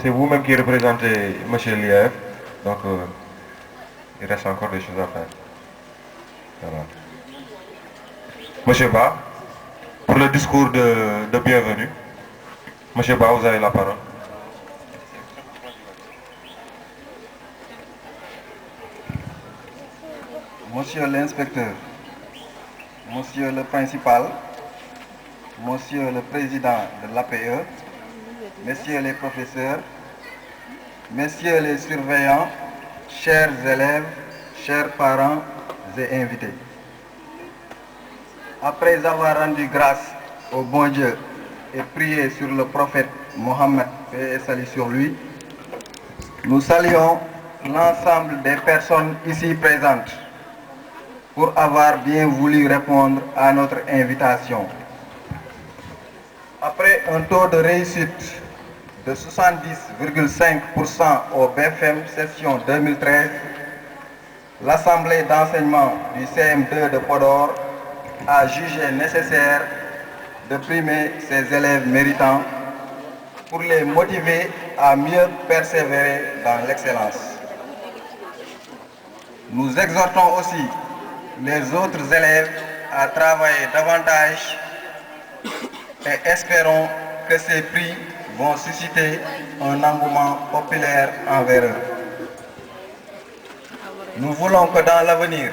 C'est vous-même qui représentez M. Liev, donc il reste encore des choses à faire. Voilà. Monsieur Ba, pour le discours de bienvenue. Monsieur Ba, vous avez la parole. Monsieur l'inspecteur, Monsieur le principal, Monsieur le président de l'APE, Messieurs les professeurs, Messieurs les surveillants, chers élèves, chers parents et invités. Après avoir rendu grâce au bon Dieu et prié sur le prophète Mohammed, paix et salut sur lui, nous saluons l'ensemble des personnes ici présentes pour avoir bien voulu répondre à notre invitation. Après un taux de réussite de 70,5% au BFM session 2013, l'Assemblée d'enseignement du CM2 de Podor a jugé nécessaire de primer ses élèves méritants pour les motiver à mieux persévérer dans l'excellence. Nous exhortons aussi les autres élèves à travailler davantage et espérons que ces prix vont susciter un engouement populaire envers eux. Nous voulons que dans l'avenir,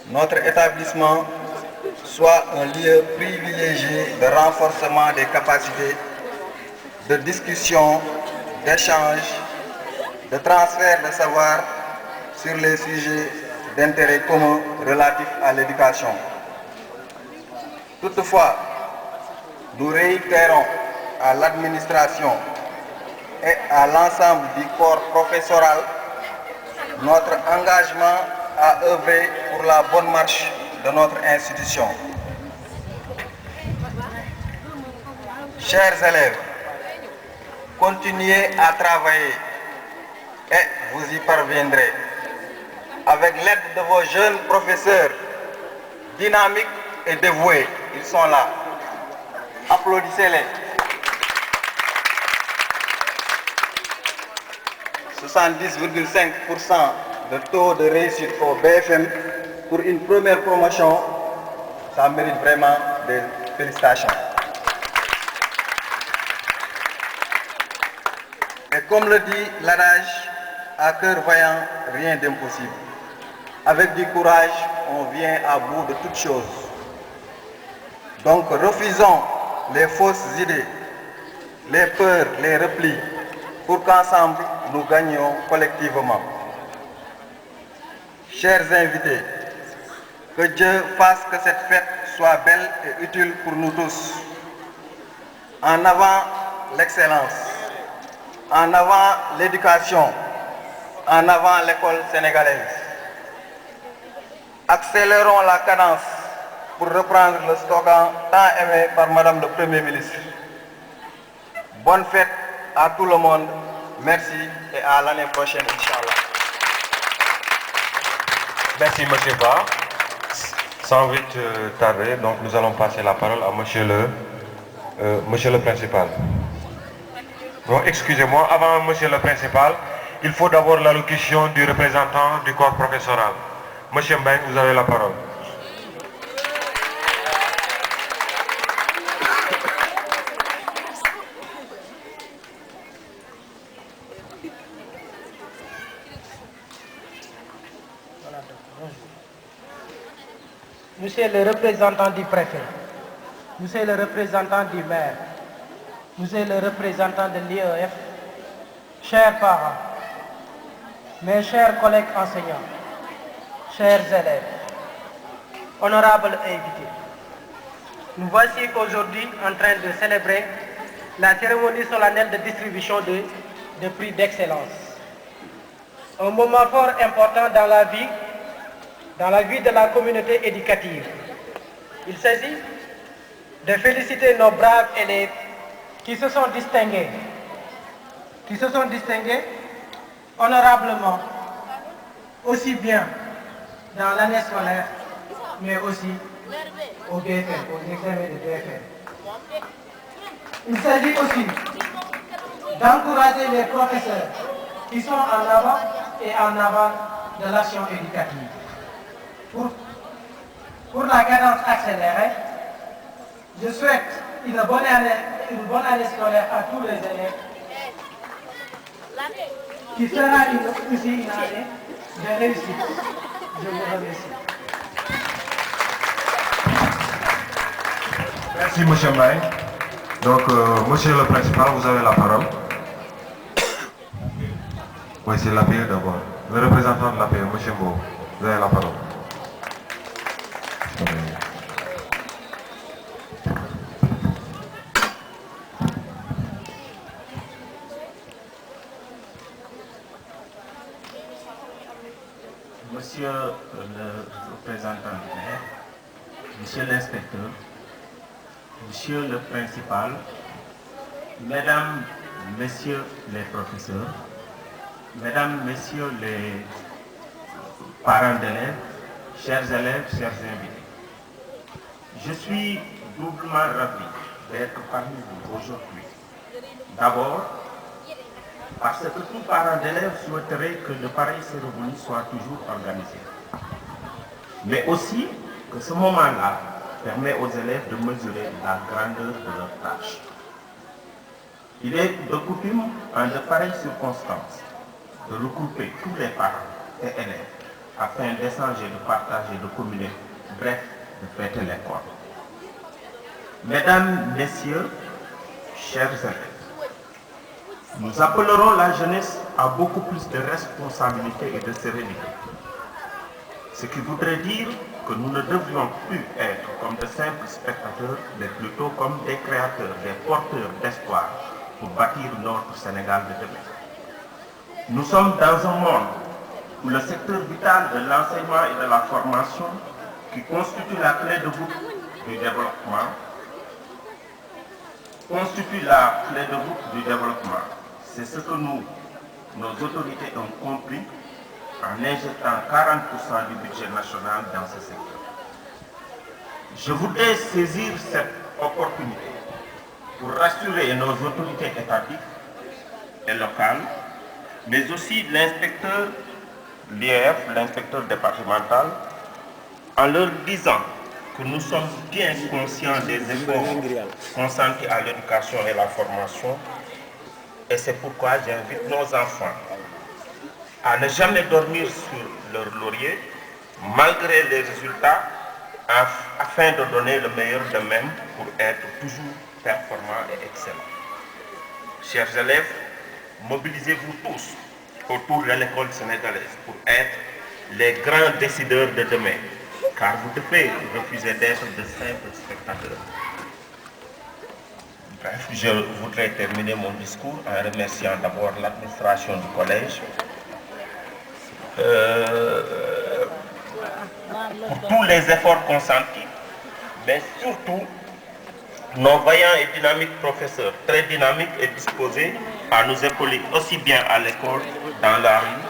notre établissement soit un lieu privilégié de renforcement des capacités, de discussion, d'échange, de transfert de savoir sur les sujets d'intérêt commun relatifs à l'éducation. Toutefois, nous réitérons à l'administration et à l'ensemble du corps professoral notre engagement à œuvrer pour la bonne marche de notre institution. Chers élèves, continuez à travailler et vous y parviendrez. Avec l'aide de vos jeunes professeurs dynamiques et dévoués, ils sont là. Applaudissez-les. 70,5% de taux de réussite au BFM pour une première promotion, ça mérite vraiment des félicitations. Et comme le dit l'adage, à cœur vaillant, rien d'impossible. Avec du courage, on vient à bout de toutes choses. Donc refusons les fausses idées, les peurs, les replis, pour qu'ensemble nous gagnions collectivement. Chers invités, que Dieu fasse que cette fête soit belle et utile pour nous tous. En avant l'excellence, en avant l'éducation, en avant l'école sénégalaise. Accélérons la cadence pour reprendre le slogan tant aimé par Madame le Premier ministre. Bonne fête à tout le monde. Merci et à l'année prochaine, Inch'Allah. Merci, Monsieur Ba. Sans vite tarder, donc nous allons passer la parole à Monsieur le Principal. Bon, excusez-moi, avant Monsieur le Principal, il faut d'abord l'allocution du représentant du corps professoral. Monsieur Mbeng, vous avez la parole. Monsieur le représentant du préfet, Monsieur le représentant du maire, Monsieur le représentant de l'IEF, chers parents, mes chers collègues enseignants, chers élèves, honorables invités, nous voici aujourd'hui en train de célébrer la cérémonie solennelle de distribution de prix d'excellence. Un moment fort important dans la vie de la communauté éducative. Il s'agit de féliciter nos braves élèves qui se sont distingués honorablement, aussi bien dans l'année scolaire, mais aussi au BFM, aux examens de BFM. Il s'agit aussi d'encourager les professeurs qui sont en avant et en avant de l'action éducative. Pour la cadence accélérée, je souhaite une bonne année scolaire à tous les élèves, qui sera aussi une année de réussite. Je vous remercie. Merci, M. Mbaye. Donc, monsieur le principal, vous avez la parole. Oui, c'est l'APE d'abord. Le représentant de l'APE, M. Mbo, vous avez la parole. Monsieur le représentant du maire, monsieur l'inspecteur, monsieur le principal, mesdames, messieurs les professeurs, mesdames, messieurs les parents d'élèves, chers élèves, chers invités. Je suis doublement ravi d'être parmi vous aujourd'hui. D'abord, parce que tout parent d'élève souhaiterait que de pareilles cérémonies soient toujours organisées. Mais aussi que ce moment-là permet aux élèves de mesurer la grandeur de leur tâche. Il est de coutume, en de pareilles circonstances, de regrouper tous les parents et élèves afin d'échanger, de partager, de communier, bref, de fêter l'école. Mesdames, Messieurs, chers élèves, nous appellerons la jeunesse à beaucoup plus de responsabilité et de sérénité. Ce qui voudrait dire que nous ne devrions plus être comme de simples spectateurs, mais plutôt comme des créateurs, des porteurs d'espoir pour bâtir notre Sénégal de demain. Nous sommes dans un monde où le secteur vital de l'enseignement et de la formation, qui constitue la clé de voûte du développement, c'est ce que nos autorités ont compris en injectant 40% du budget national dans ce secteur. Je voudrais saisir cette opportunité pour rassurer nos autorités étatiques et locales, mais aussi l'inspecteur, l'IEF, l'inspecteur départemental, en leur disant que nous sommes bien conscients des efforts consentis à l'éducation et la formation, et c'est pourquoi j'invite nos enfants à ne jamais dormir sur leur laurier, malgré les résultats, afin de donner le meilleur d'eux-mêmes pour être toujours performants et excellents. Chers élèves, mobilisez-vous tous autour de l'école sénégalaise pour être les grands décideurs de demain, car vous devez refuser d'être de simples spectateurs. Bref, je voudrais terminer mon discours en remerciant d'abord l'administration du collège pour tous les efforts consentis, mais surtout nos vaillants et dynamiques professeurs, très dynamiques et disposés à nous épauler aussi bien à l'école, dans la rue,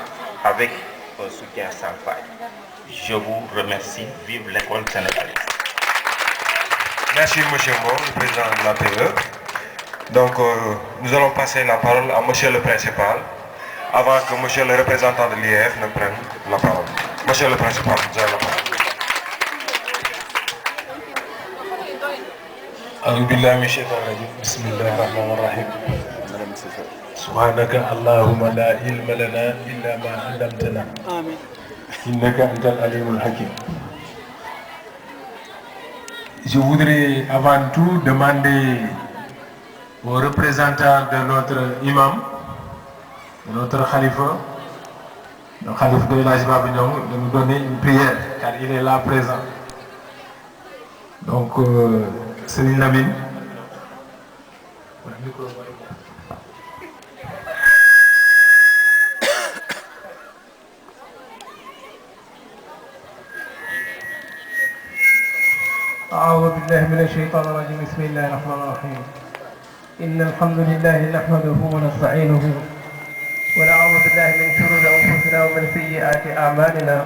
avec un soutien sans faille. Je vous remercie. Vive l'école sénégalaise. Merci M. Mbo, le président de l'APE. Donc, nous allons passer la parole à M. le principal, avant que M. le représentant de l'IEF ne prenne la parole. M. le principal, vous avez la parole. أعوذ بالله من الشيطان الرجيم بسم الله الرحمن الرحيم سبحانك اللهم لا علم لنا إلا ما علمتنا إنك أنت العليم الحكيم. Je voudrais avant tout demander aux représentants de notre imam, de notre khalifa, le khalife de l'Elhadji Baba Niang, de nous donner une prière car il est là présent. Donc, Serigne Lamine. أعوذ بالله من الشيطان الرجيم بسم الله الرحمن الرحيم إن الحمد لله نحمده ونستعينه ونعوذ بالله من شرور أنفسنا ومن سيئات أعمالنا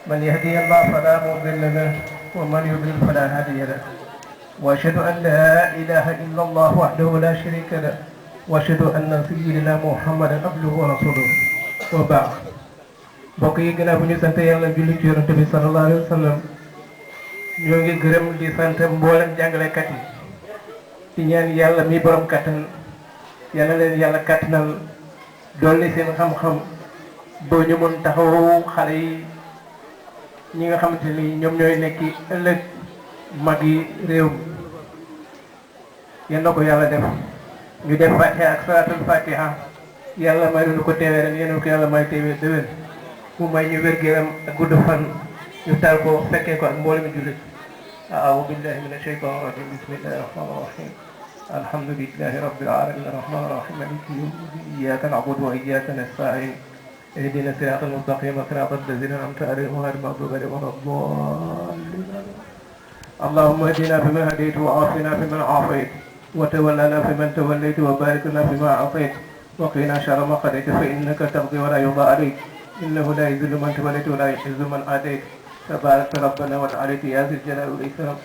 من يهدي الله فلا مضل له ومن يضلل فلا هادي له وأشهد أن لا إله إلا الله وحده لا شريك له واشهد ان سيدنا محمدا عبده ورسوله وبعد mbokk yi gannaaw bu ñu sant yàlla julli ci yonent bi sallallahu alayhi wa sallam ñoo ngi gërëm di sant mboolem jàngalekat yi di ñaan yàlla mi borom kattan yàlla leen yàlla kattanal dolli seen xam-xam ba ñu mën taxawu xale yi ñi nga xamante ni ñoom ñooy nekki ëllëg mag yi réew mi yal na ko yàlla def ñu def fatiha ak salaatul fatiha yàlla may nu ko teewee ren yéen ko yàlla may teewee déwén mu may ñu wér-gu-yaram ak gudd fan ñu taal ko fekkee ko ak mboolem jullit a'uuzu billahi mina shaytaani rajiim bismillahi rahmaani rahiim alhamdulillahi rabbil aalamiin arrahmaani rahiim maaliki yawmi ddiin iyyaaka na'budu wa iyyaaka nasta'iin اهدنا الصراط المستقيم صراط الذين أنعمت عليهم غير المغضوب عليهم ولا الضالين اللهم اهدنا فيما هديت وعافنا فيمن عافيت وتولنا فيمن توليت وبارك لنا فيما أعطيت وقنا شر ما قضيت فإنك تقضي ولا يقضى عليك إنه لا يذل من توليت ولا يعز من عاديت تبارك ربنا وتعالى يا ذي الجلال والإكرام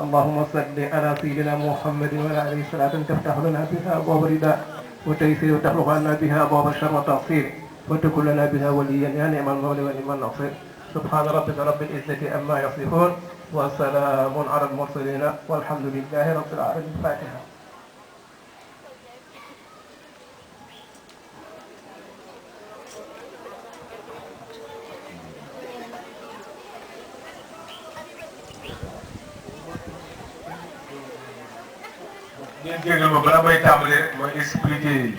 اللهم صل على سيدنا محمد وعلى آله صلاة تفتح لنا بها أبواب الرداء وتيسير وتخلق عنا بها أبواب الشر والتعصير وتكن لنا بها وليا يا نعم المولى ونعم النصير سبحان ربك رب العزة عما يصفون وسلام على المرسلين والحمد لله رب العالمين. الفاتحة. ngeen jégal ma bala may tàmbalee rek mooy expliquer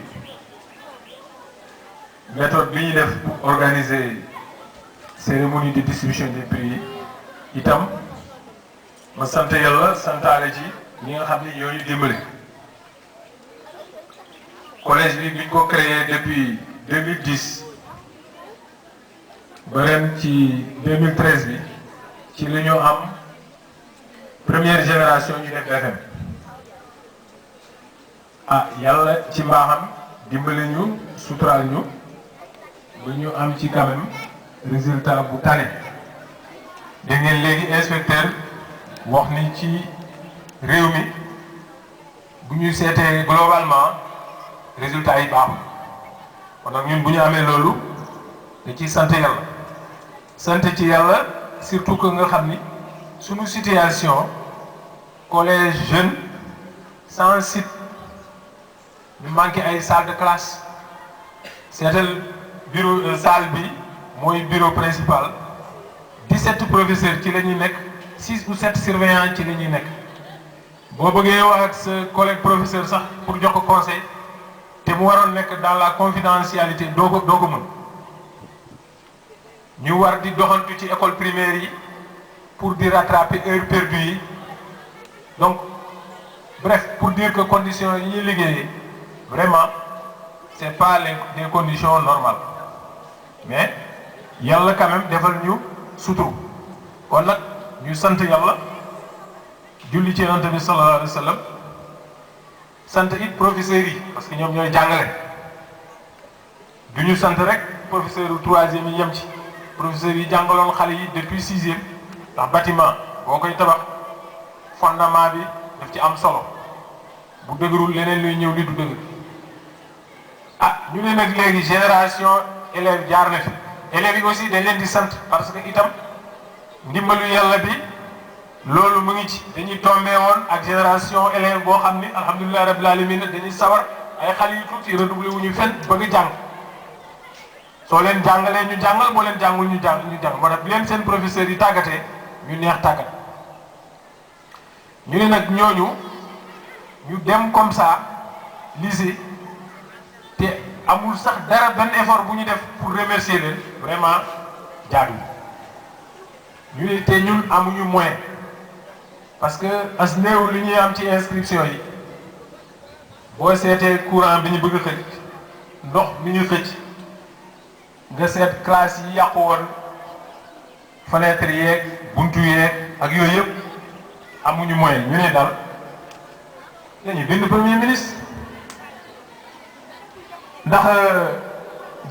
méthode bi ñuy def pour organiser cérémonie de distribution des prix itam ma sant yàlla santaale ci ñi nga xam ni ñoo ñu dimbali. collège bi biñ ko créé depuis 2010 ba ren ci 2013 bi ci la ñu am première génération ñu def BFM. ah yàlla ci mbaaxam dimbali ñu suturaal ñu ba ñu am ci quand même résultat bu tane dégg ngeen léegi inspecteur wax ni ci réew mi bu ñu seetee globalement résultat yi baaxul kon nag ñun bu ñu amee loolu da ciy sant yàlla sant ci yàlla surtout que nga xam ni suñu situation collège jeune sans site ñu manqué ay salle de classe seetal bureau salle bi mooy bureau principal 17 professeurs ci la ñuy nekk 6 ou 7 surveillants ci la ñuy nekk boo bëggee wax ak sa collègue professeur sax pour jox ko conseil te mu waroon nekk dans la confidentialité doo ko mën ñu war di doxantu ci école primaire yi pour di rattraper heure perdue yi donc bref pour dire que conditions yi ñuy liggéeyee vraiment c'est pas des conditions normales mais yàlla quand même defal ñu suturu kon nag ñu sant yàlla julli ci yonent bi sallallahu alayhi wa sallam sant it professeurs yi parce que ñoom ñooy jàngale du ñu sant rek professeur u troisième yi yem ci professeurs yi jàngaloon xale yi depuis sixième ndax bâtiment boo koy tabax fondement bi daf ci am solo bu dëgërul leneen luy ñëw li du dëgër ah ñu ne nag léegi génération élèves jaar na fi élèves yi aussi dañ leen di sant parce que itam ndimbalu yàlla bi loolu mu ngi ci dañuy tombé woon ak génération élèves boo xam ni alhamdulilah rabbil alamin dañuy sawar ay xale yu tuuti redoublé wu ñu fenn bëgg jàng soo leen jàngalee ñu jàngal boo leen jàngul ñu jàng moo tax bi leen seen professeurs yi tàggatee ñu neex tàggat ñu ne nag ñooñu ñu dem comme ça lycée te amul sax dara benn effort bu ñu def pour remercier leen vraiment jaadu ñu ne te ñun amuñu moyen parce que as néew li ñuy am ci inscription yi boo seetee courant bi ñu bëgg a xëcc ndox mi ñu xëcc nga seet classe yi yàqu woon fenêtre yeeg buntu yeeg ak yooyu yëpp amuñu moyen ñu ne daal dañuy bind premier ministre ndax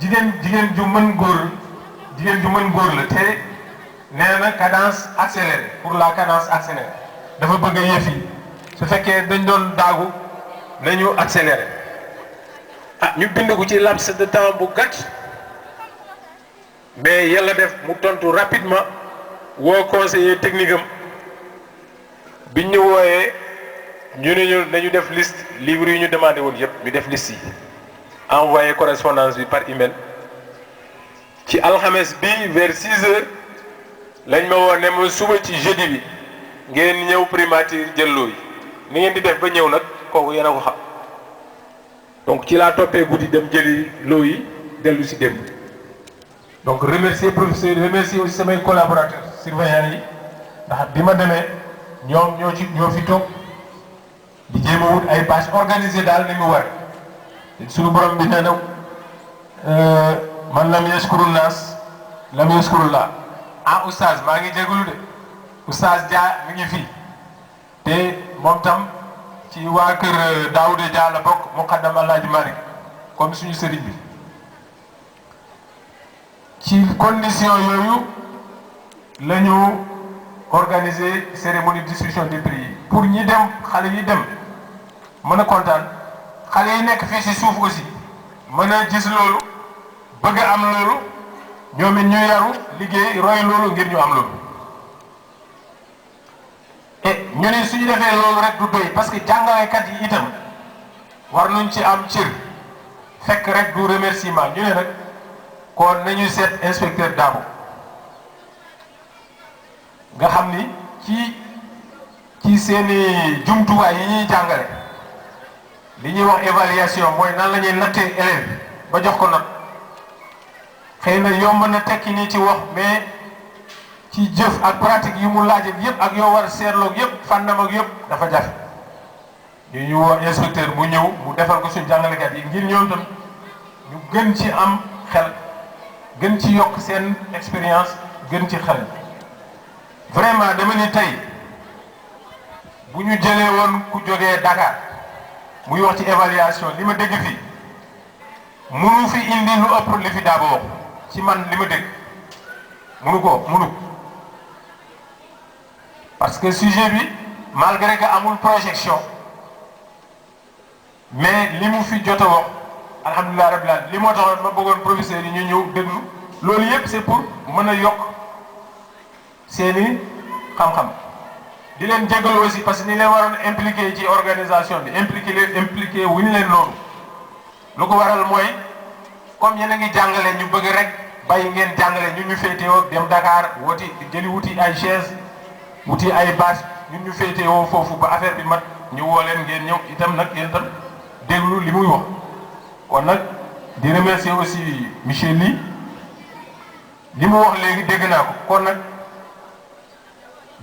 jigéen ju mën góor la te nee na cadence accélérée pour la cadence accélérée dafa bëgg a yëf yi su fekkee dañ doon daagu nañu accéléré ñu bind ko ci laps de temps bu gàtt mais yàlla def mu tontu rapidement woo conseiller technique am biñ ñu wooyee ñu ne ñu nañu def liste livres yi ñu demandé woon yëpp ñu def liste yi envoyé correspondance bi par email ci alxames bi vers 6 heures lañ ma woo ne ma suba ci jeudi bi ngeen ñëw primature jël loo yi ni ngeen di def ba ñëw nag kooku yéen a ko xam donc ci laa toppee guddi dem jëli loo yi dellu si démb donc remercier professeur remercier aussi samay collaborateurs surveillants yi ndax bi ma demee ñoom ñoo fi toog di jéem a wut ay bâche organisée daal ni mu war suñu borom bi nee na man lam yashkuru naas lam yashkurullah oustaz maa ngi jégalu de oustaz Dia mi ngi fii te moom tam ci waa kër Daouda Dia la bokk muqaddam Alaaji Malick comme suñu sëriñ bi ci condition yooyu la ñu organiser cérémonie de distribution des prix yi pour ñi dem xale yi dem mën a kontaan xale yi nekk fii si suuf aussi mën a gis loolu bëgg a am loolu ñoom it ñu yaru liggéey roy loolu ngir ñu am loolu et ñu ne suñu defee loolu rek du doy parce que jàngalekat yi itam war nañ ci am cër fekk rek du remerciement ñu ne nag kon nañu seet inspecteur Dabo nga xam ni ci seeni jumtuwaay yi ñuy jàngale li ñuy wax évaluation mooy nan la ñuy nattee élève ba jox ko nag xëy na yomb na tekki nii ci wax mais ci jëf ak pratique yu mu laajee yëpp ak yoo war a seetloog yëpp fànnam ak yëpp dafa jafe ñu woo inspecteur mu ñëw mu defal ko suñu jàngalekat yi ngir ñoom tam ñu gën ci am xel gën ci yokk seen expérience gën ci xel vraiment dama ni tey bu ñu jëlee woon ku jógee Dakar muy wax ci évaluation li ma dégg fii mënu fi indi lu ëpp li fi Dabo wax ci man li ma dégg mënu parce que sujet bi malgré que amul projection mais li mu fi jot a wax alhamdulilah rabbil alamin li moo taxoon ma bëggoon professeurs yi ñu ñëw déglu loolu yëpp c'est pour mën a yokk seeni xam-xam di leen jégalu aussi parce que ni leen waroon impliqué ci organisation bi impliqué wuñu leen loolu lu ko waral mooy comme yéen a ngi jàngale ñu bëgg rek bàyyi ngeen jàngale ñun ñu féetewoo dem Dakar wuti ay chaise wuti ay bâche ñun ñu féetewoo foofu ba affaire bi mat ñu woo leen ngeen ñëw itam nag yéen itam déglu li muy wax kon nag di remercier aussi monsieur Ly li mu wax léegi dégg naa ko kon nag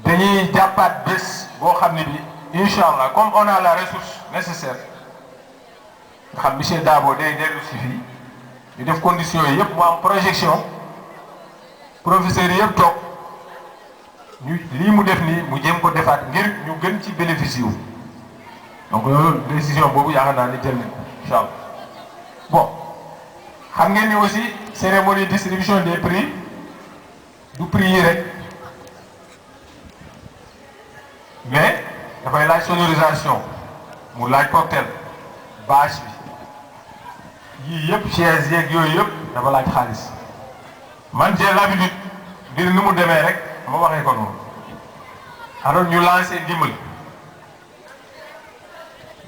dañuy jàppaat bés boo xam ne bi incha allah comme on a la ressource nécessaire nga xam monsieur Dabo day dellu si fii ñu def conditions yi yëpp mu am projection professeurs yi yëpp toog ñu lii mu def nii mu jéem ko defaat ngir ñu gën ci bénéficier wu donc loolu décision boobu yaakaar naa ni jël nañ ko incha allah bon xam ngeen ni aussi cérémonie distribution des prix du prix yi rek mais dafay laaj sonorisation mu laaj cocktail bâche bi yii yëpp chaise yeeg yooyu yëpp dafa laaj xaalis man j'ai l'habitude ngir ni mu demee rek ma waxee ko noonu alors ñu lancé ndimbal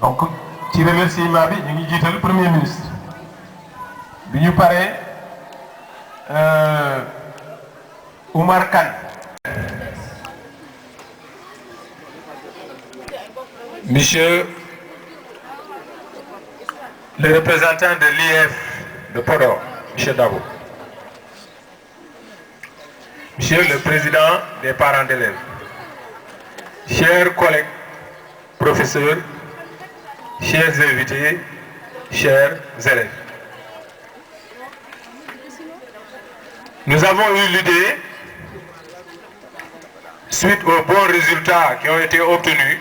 donc ci remerciement bi ñu ngi jiital premier ministre bi ñu paree Oumar Kane monsieur le représentant de l'IF de Podor, monsieur Dabo, monsieur le président des parents d'élèves, chers collègues, professeurs, chers invités, chers élèves. Nous avons eu l'idée, suite aux bons résultats qui ont été obtenus,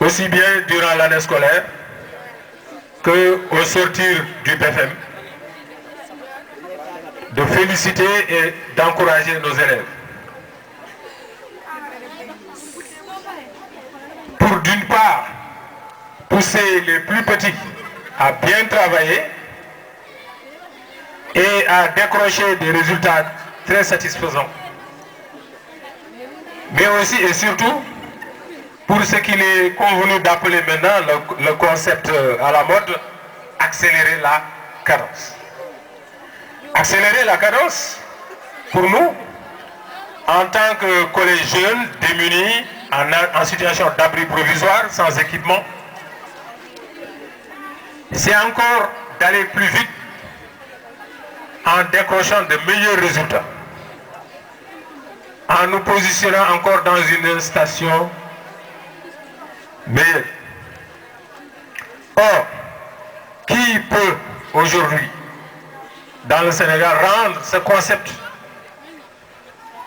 aussi bien durant l'année scolaire qu'au sortir du BFM, de féliciter et d'encourager nos élèves. Pour d'une part, pousser les plus petits a bien travaillé et a décroché des résultats très satisfaisants. Mais aussi et surtout, pour ce qu'il est convenu d'appeler maintenant le concept à la mode, accélérer la cadence. Accélérer la cadence, pour nous, en tant que collège jeune, démunis, en situation d'abri provisoire, sans équipement, c'est encore d'aller plus vite en décrochant de meilleurs résultats, en nous positionnant encore dans une station meilleure. Or, qui peut aujourd'hui, dans le Sénégal, rendre ce concept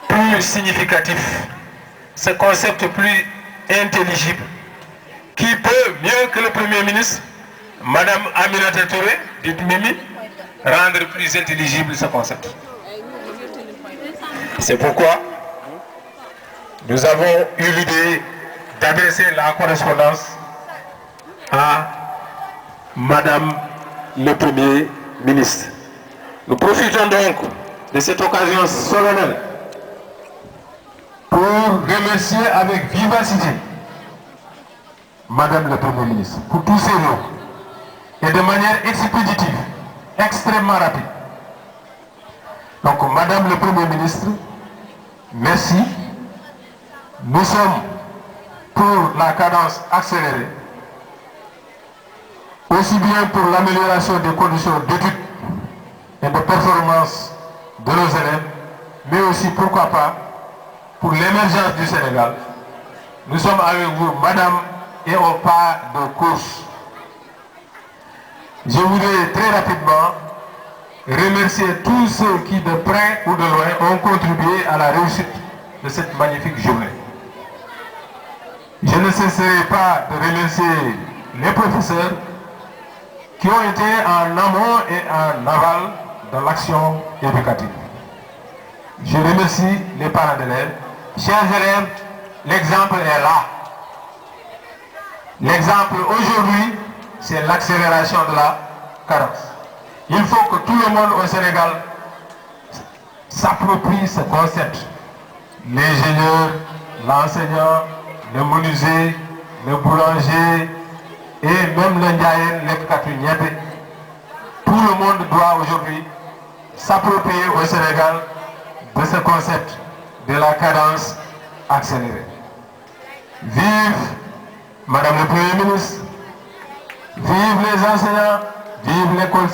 plus significatif, ce concept plus intelligible? Qui peut, mieux que le Premier ministre, Madame Aminata Touré, dite Mimi, rendre plus intelligible ce concept? C'est pourquoi nous avons eu l'idée d'adresser la correspondance à Madame le Premier ministre. Nous profitons donc de cette occasion solennelle pour remercier avec vivacité Madame le Premier ministre pour tous ces noms et de manière expéditive, extrêmement rapide. Donc Madame le Premier ministre, merci. Nous sommes pour la cadence accélérée, aussi bien pour l'amélioration des conditions d'études et de performance de nos élèves, mais aussi, pourquoi pas, pour l'émergence du Sénégal. Nous sommes avec vous, Madame, et au pas de course. Je voudrais très rapidement remercier tous ceux qui, de près ou de loin, ont contribué à la réussite de cette magnifique journée. Je ne cesserai pas de remercier les professeurs qui ont été en amont et en aval de l'action éducative. Je remercie les parents d'élèves. Chers élèves, l'exemple est là. L'exemple aujourd'hui, c'est l'accélération de la cadence. Il faut que tout le monde au Sénégal s'approprie ce concept. L'ingénieur, l'enseignant, le menuisier, le boulanger et même le ndiayen, le. Tout le monde doit aujourd'hui s'approprier au Sénégal de ce concept de la cadence accélérée. Vive Madame le Premier ministre, vive les enseignants, vive l'école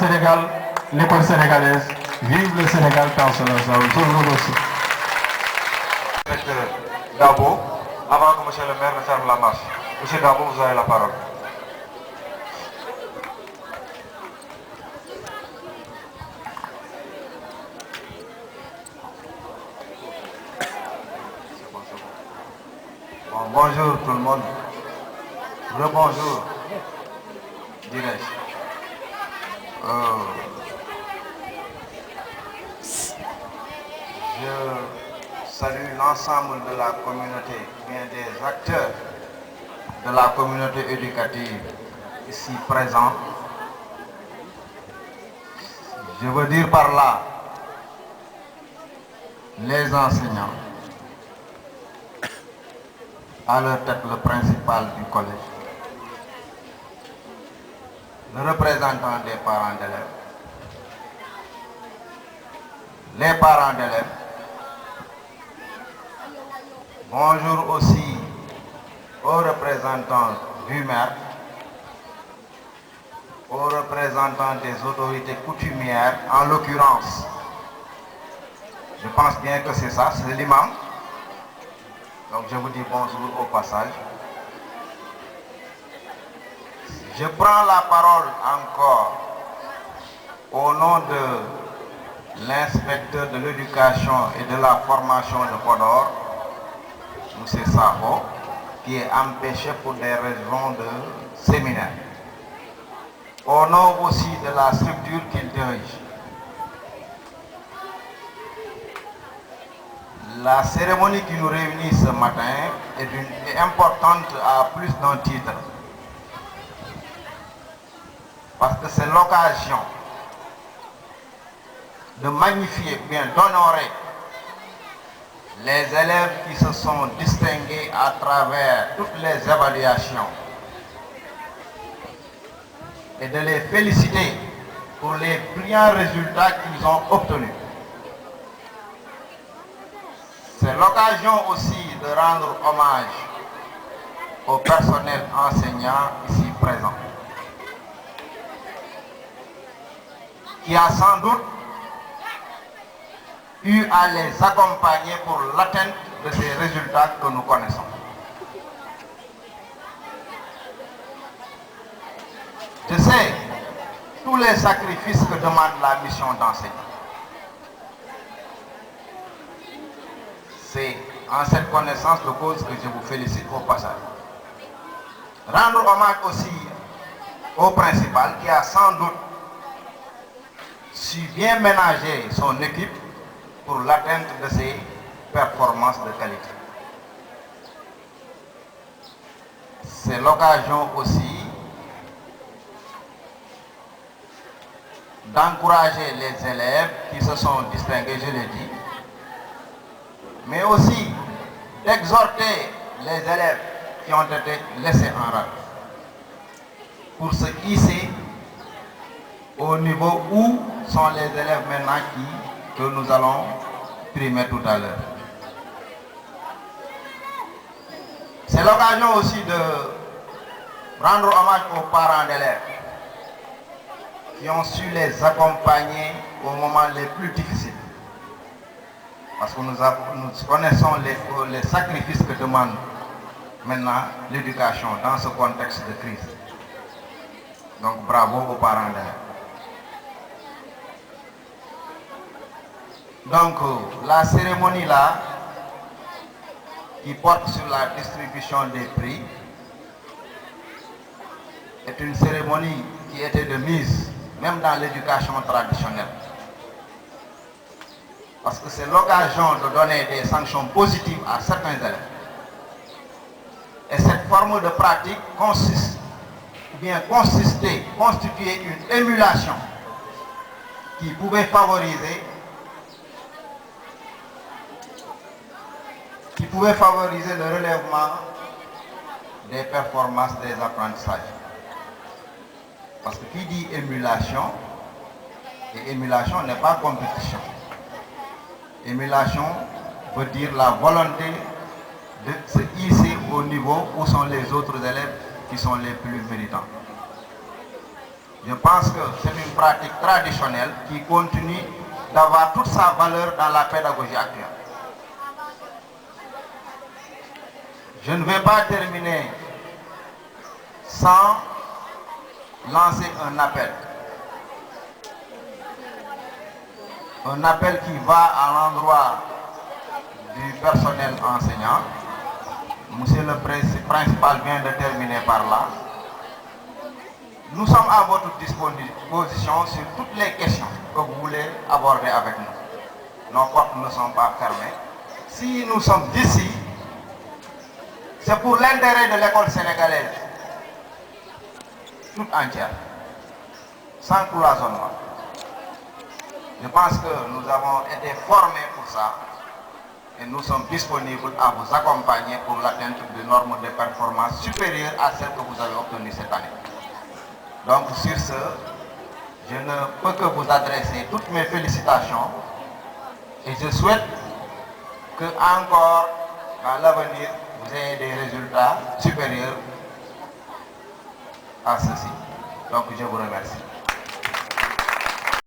sénégalaise, vive le Sénégal dans son ensemble. Je vous remercie. Dabo, avant que monsieur le maire ne ferme la marche. Monsieur Dabo, vous avez la parole. Bon, bonjour tout le monde. Rebonjour, dirais-je. Je salue l'ensemble de la communauté, bien des acteurs de la communauté éducative ici présents. Je veux dire par là les enseignants, à leur tête le principal du collège, le représentant des parents d'élèves, les parents d'élèves. Bonjour aussi aux représentants du maire, aux représentants des autorités coutumières, en l'occurrence, je pense bien que c'est ça, c'est l'imam. Donc je vous dis bonjour au passage. Je prends la parole encore au nom de l'inspecteur de l'éducation et de la formation de Podor, M. Sabo, qui est empêché pour des raisons de séminaire. Au nom aussi de la structure qu'il dirige. La cérémonie qui nous réunit ce matin est importante à plus d'un titre. parce que c'est l'occasion de magnifier, bien d'honorer les élèves qui se sont distingués à travers toutes les évaluations et de les féliciter pour les brillants résultats qu'ils ont obtenus. C'est l'occasion aussi de rendre hommage au personnel enseignant ici présent, qui a sans doute eu à les accompagner pour l'atteinte de ces résultats que nous connaissons. Je sais tous les sacrifices que demande la mission d'enseignant. C'est en cette connaissance de cause que je vous félicite au passage. Rendre hommage aussi au principal qui a sans doute su bien ménager son équipe pour l'atteinte de ses performances de qualité. C'est l'occasion aussi d'encourager les élèves qui se sont distingués, je l'ai dit, mais aussi d'exhorter les élèves qui ont été laissés en rade pour se hisser au niveau où sont les élèves maintenant que nous allons primer tout à l'heure. C'est l'occasion aussi de rendre hommage aux parents d'élèves qui ont su les accompagner au moment les plus difficiles. Parce que nous connaissons les sacrifices que demande maintenant l'éducation dans ce contexte de crise. Donc bravo aux parents d'élèves. Donc la cérémonie là, qui porte sur la distribution des prix, est une cérémonie qui était de mise, même dans l'éducation traditionnelle. Parce que c'est l'occasion de donner des sanctions positives à certains élèves. Et cette forme de pratique constituer une émulation qui pouvait favoriser le relèvement des performances des apprentissages. Parce que qui dit émulation, et émulation n'est pas compétition. Émulation veut dire la volonté de se hisser au niveau où sont les autres élèves qui sont les plus méritants. Je pense que c'est une pratique traditionnelle qui continue d'avoir toute sa valeur dans la pédagogie actuelle. Je ne vais pas terminer sans lancer un appel. Un appel qui va à l'endroit du personnel enseignant. Monsieur le principal vient de terminer par là. Nous sommes à votre disposition sur toutes les questions que vous voulez aborder avec nous. Nos portes ne sont pas fermées. Si nous sommes d'ici, c'est pour l'intérêt de l'école sénégalaise toute entière, sans cloisonnement. Je pense que nous avons été formés pour ça et nous sommes disponibles à vous accompagner pour l'atteinte de normes de performance supérieures à celles que vous avez obtenues cette année. Donc sur ce, je ne peux que vous adresser toutes mes félicitations et je souhaite que encore dans l'avenir vous ayez des résultats supérieurs à ceci. Donc je vous remercie.